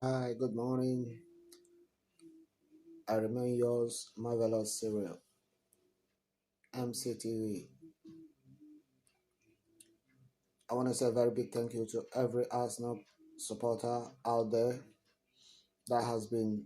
Hi, good morning. I remain yours, Marvelous Serial, MCTV. I want to say a very big thank you to every Arsenal supporter out there that has been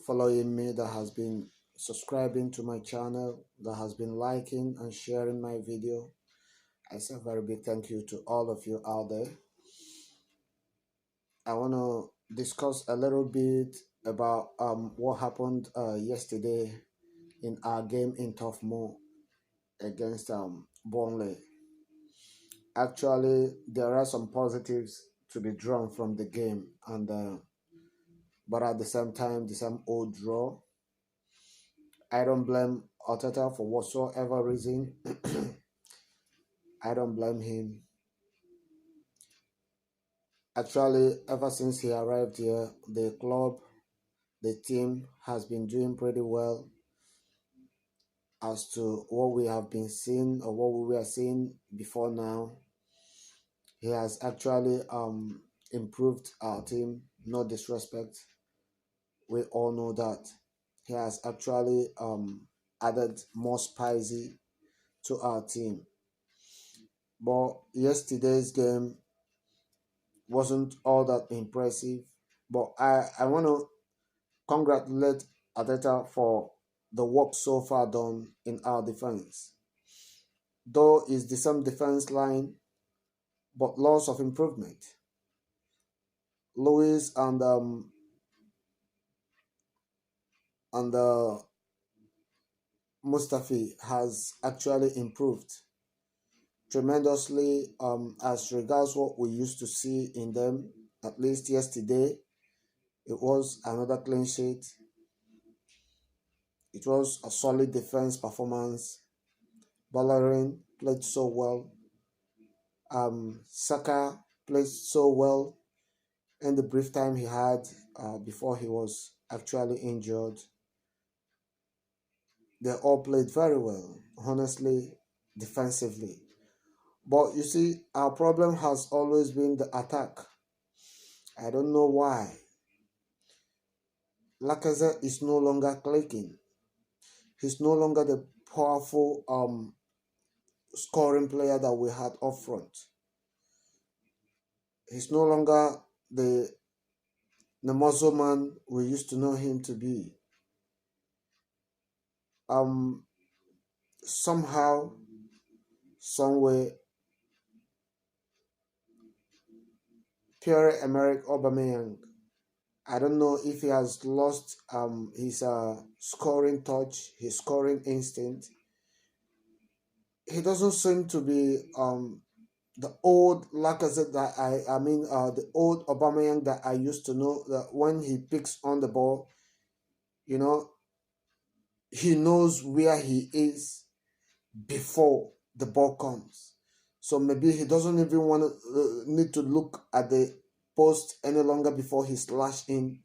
following me, that has been subscribing to my channel, that has been liking and sharing my video. I say a very big thank you to all of you out there. I want to discuss a little bit about what happened yesterday in our game in Tuff against Burnley. Actually, there are some positives to be drawn from the game, and but at the same time, the same old draw. I don't blame Arteta for whatsoever reason. I don't blame him. Actually, ever since he arrived here, the club, the team has been doing pretty well as to what we have been seeing or what we were seeing before now. He has actually improved our team. No disrespect, we all know that he has actually added more spicy to our team. But yesterday's game wasn't all that impressive. But I want to congratulate Adeta for the work so far done in our defense. Though it's the same defense line, but lots of improvement. Lewis and Mustafi has actually improved tremendously as regards what we used to see in them. At least yesterday, it was another clean sheet. It was a solid defense performance. Ballerin played so well. Saka played so well in the brief time he had before he was actually injured. They all played very well, honestly, defensively. But you see, our problem has always been the attack. I don't know why. Lacazette is no longer clicking. He's no longer the powerful scoring player that we had up front. He's no longer the muscle man we used to know him to be. Um, Somehow, someway, Pierre-Emerick Aubameyang, I don't know if he has lost his scoring touch, his scoring instinct. He doesn't seem to be the old Lacazette that the old Aubameyang that I used to know, that when he picks on the ball, you know, he knows where he is before the ball comes. So maybe he doesn't even want to need to look at the post any longer before he slash in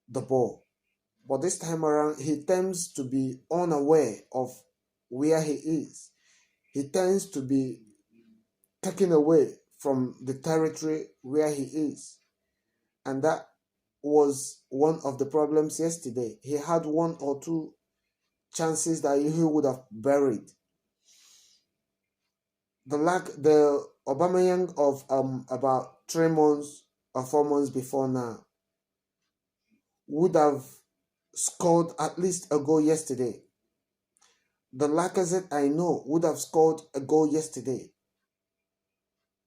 the ball. But this time around, he tends to be unaware of where he is. He tends to be taken away from the territory where he is. And that was one of the problems yesterday. He had one or two chances that he would have buried. The Aubameyang of about 3 months or 4 months before now would have scored at least a goal yesterday. The Lacazette I know would have scored a goal yesterday.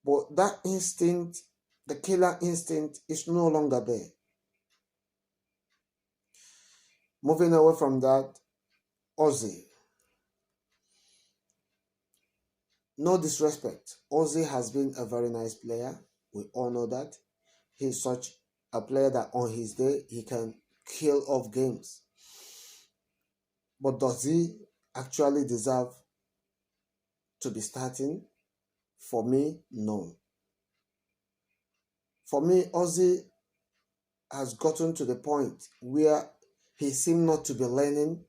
But that instinct, the killer instinct, is no longer there. Moving away from that, Ozzy. No disrespect. Ozzy has been a very nice player. We all know that. He's such a player that on his day, he can kill off games. But does he actually deserve to be starting? For me, no. For me, Ozzy has gotten to the point where he seemed not to be learning.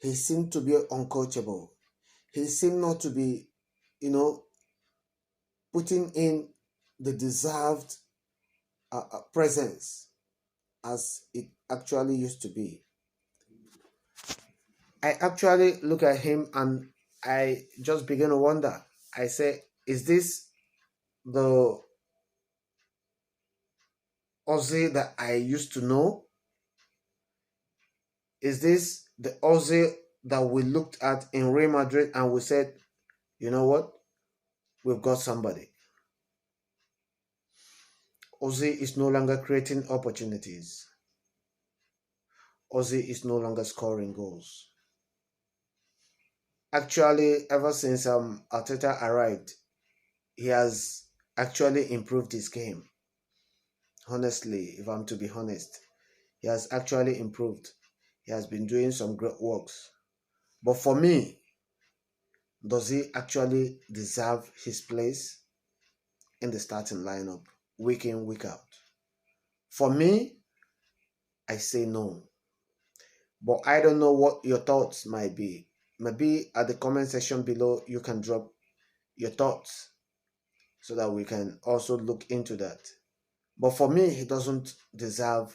He seemed to be uncoachable. He seemed not to be, putting in the deserved presence as it actually used to be. I actually look at him and I just begin to wonder. I say, is this the Ozzy that I used to know? Is this the Ozzy that we looked at in Real Madrid and we said, you know what? We've got somebody. Ozzy is no longer creating opportunities. Ozzy is no longer scoring goals. Actually, ever since Arteta arrived, he has actually improved his game. Honestly, if I'm to be honest, he has actually improved. He has been doing some great works. But for me, does he actually deserve his place in the starting lineup week in, week out? For me, I say no. But I don't know what your thoughts might be. Maybe at the comment section below, you can drop your thoughts so that we can also look into that. But for me, he doesn't deserve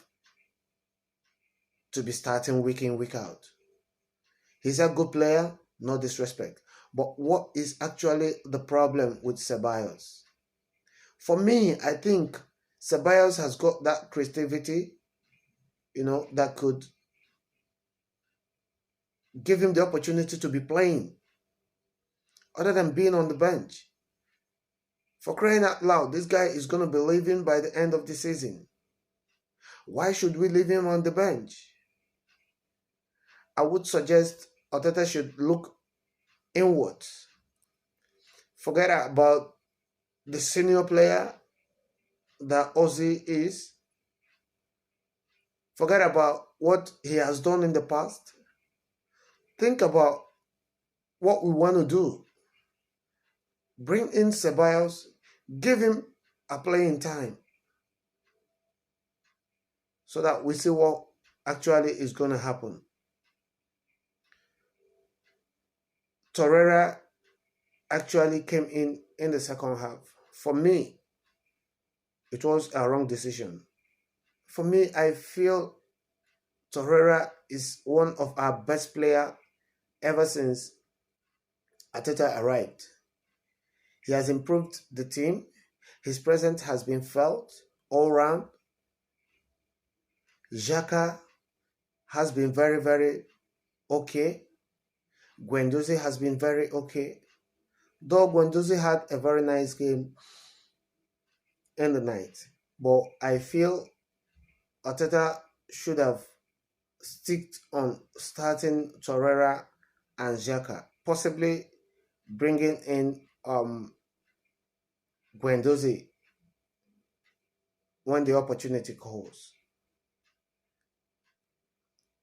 to be starting week in, week out. He's a good player, no disrespect. But what is actually the problem with Ceballos? For me, I think Ceballos has got that creativity, that could give him the opportunity to be playing other than being on the bench. For crying out loud, this guy is going to be leaving by the end of the season. Why should we leave him on the bench? I would suggest Arteta should look inwards. Forget about the senior player that Ozzy is. Forget about what he has done in the past. Think about what we want to do. Bring in Ceballos, give him a playing time so that we see what actually is going to happen. Torreira actually came in the second half. For me, it was a wrong decision. For me, I feel Torreira is one of our best players ever since Arteta arrived. He has improved the team. His presence has been felt all round. Xhaka has been very, very okay. Guendouzi has been very okay. Though Guendouzi had a very nice game in the night. But I feel Arteta should have sticked on starting Torreira and Xhaka, possibly bringing in Guendouzi when the opportunity calls.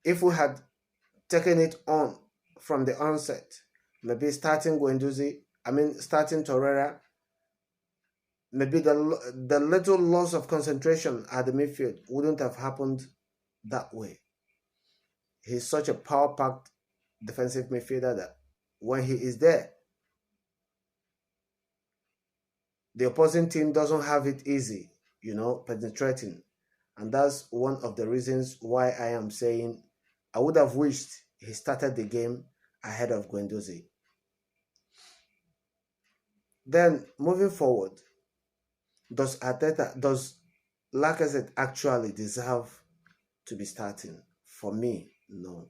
If we had taken it on from the onset, maybe starting starting Torreira, maybe the little loss of concentration at the midfield wouldn't have happened that way. He's such a power-packed defensive midfielder that when he is there, the opposing team doesn't have it easy, penetrating. And that's one of the reasons why I am saying I would have wished he started the game ahead of Guendouzi. Then moving forward, does Lacazette actually deserve to be starting? For me, no.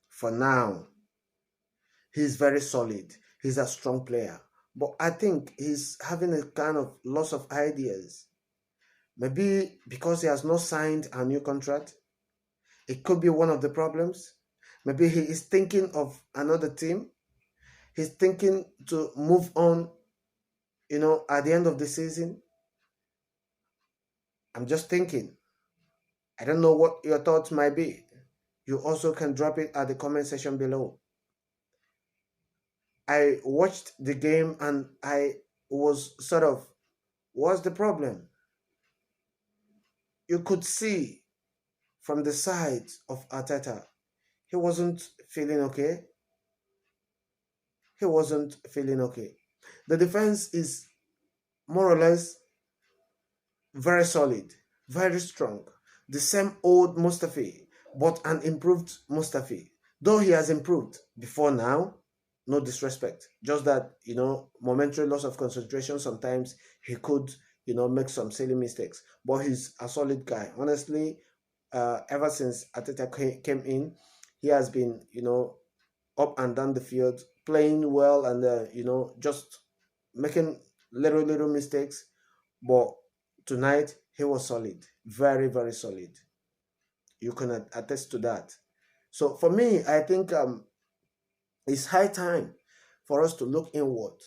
For now, he's very solid. He's a strong player. But I think he's having a kind of loss of ideas. Maybe because he has not signed a new contract. It could be one of the problems. Maybe he is thinking of another team. He's thinking to move on, at the end of the season. I'm just thinking. I don't know what your thoughts might be. You also can drop it at the comment section below. I watched the game and I was sort of, what's the problem? You could see from the side of Arteta, he wasn't feeling okay. He wasn't feeling okay. The defense is more or less very solid, very strong. The same old Mustafi, but an improved Mustafi. Though he has improved before now, no disrespect. Just that, momentary loss of concentration, sometimes he could, make some silly mistakes. But he's a solid guy. Honestly, ever since Ateta came in, he has been, up and down the field, playing well and, just making little mistakes. But tonight, he was solid. Very, very solid. You can attest to that. So for me, I think it's high time for us to look inward.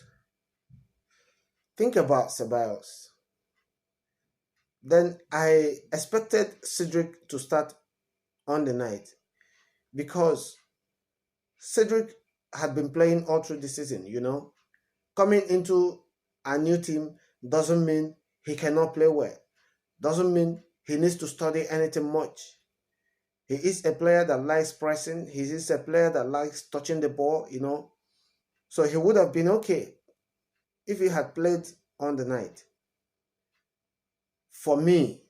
Think about Ceballos. Then I expected Cedric to start on the night because Cedric had been playing all through the season, Coming into a new team doesn't mean he cannot play well. Doesn't mean he needs to study anything much. He is a player that likes pressing. He is a player that likes touching the ball. So he would have been okay if he had played on the night. For me,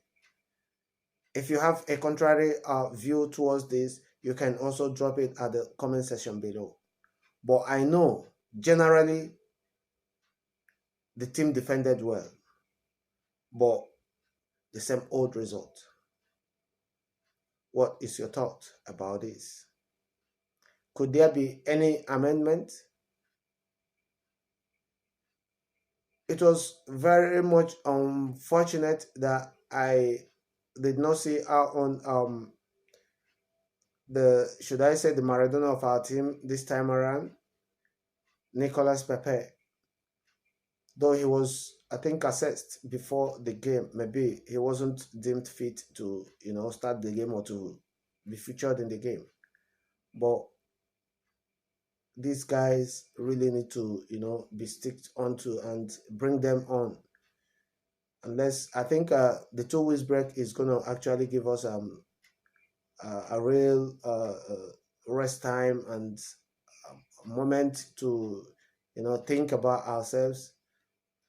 if you have a contrary view towards this, you can also drop it at the comment section below. But I know generally the team defended well, but the same old result. What is your thought about this? Could there be any amendment? It was very much unfortunate that I did not see her on the, should I say, the Maradona of our team this time around, Nicolas Pepe. Though he was, I think, assessed before the game, maybe he wasn't deemed fit to, start the game or to be featured in the game. But these guys really need to, be sticked onto and bring them on. Unless I think the 2 weeks break is going to actually give us a real rest time and a moment to, think about ourselves,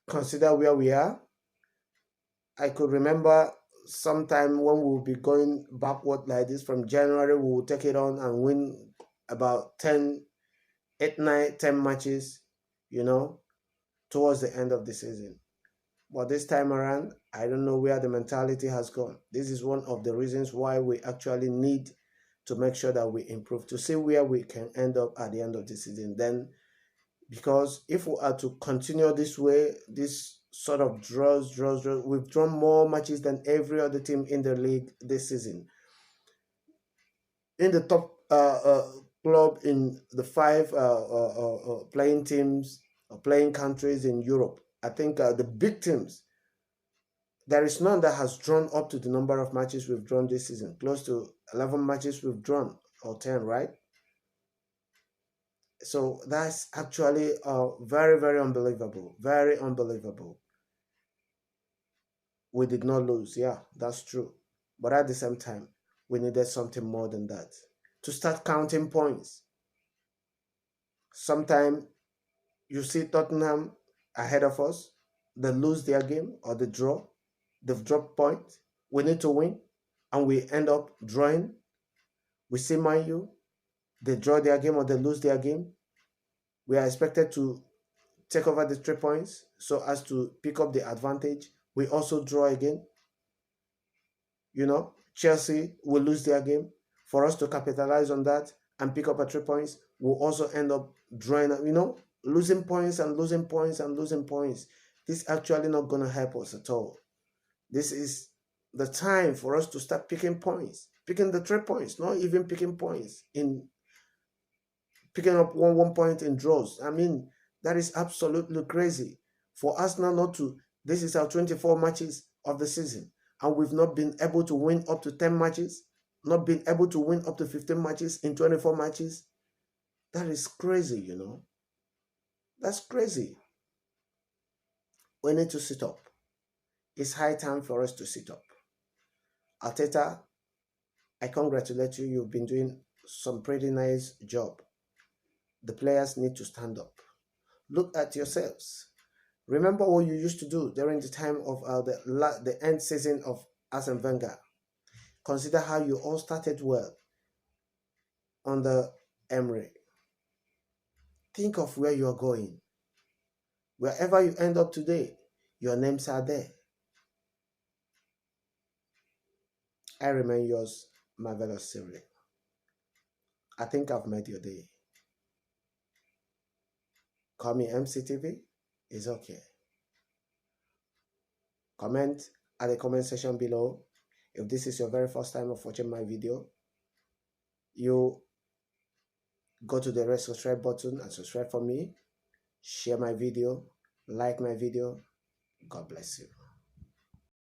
consider where we are. I could remember sometime when we will be going backward like this from January, we will take it on and win about 10, 8, 9, 10 matches, towards the end of the season. But this time around, I don't know where the mentality has gone. This is one of the reasons why we actually need to make sure that we improve to see where we can end up at the end of the season. Then, because if we are to continue this way, this sort of draws, we've drawn more matches than every other team in the league this season. In the top club in the 5 playing teams or playing countries in Europe, I think the big teams, there is none that has drawn up to the number of matches we've drawn this season. Close to 11 matches we've drawn, or 10, right? So that's actually very, very unbelievable. Very unbelievable. We did not lose. Yeah, that's true. But at the same time, we needed something more than that to start counting points. Sometime you see Tottenham ahead of us, they lose their game or they draw, they've dropped points. We need to win, and we end up drawing. We see Man U, they draw their game or they lose their game. We are expected to take over the 3 points so as to pick up the advantage. We also draw again. Chelsea will lose their game. For us to capitalize on that and pick up a 3 points, we'll also end up drawing, losing points and losing points and losing points. This is actually not going to help us at all. This is the time for us to start picking points, picking the 3 points, not even picking points in picking up one point in draws. I mean, that is absolutely crazy. For us now not to, this is our 24 matches of the season, and we've not been able to win up to 10 matches, not been able to win up to 15 matches in 24 matches. That is crazy, That's crazy. We need to sit up. It's high time for us to sit up. Arteta, I congratulate you. You've been doing some pretty nice job. The players need to stand up. Look at yourselves. Remember what you used to do during the time of the end season of Arsene Wenger. Consider how you all started well under Emery. Think of where you are going. Wherever you end up today, your names are there. I remain yours, Marvelous Siri. I think I've made your day. Call me MCTV. It's okay. Comment at the comment section below. If this is your very first time of watching my video, you go to the red subscribe button and subscribe for me. Share my video. Like my video. God bless you.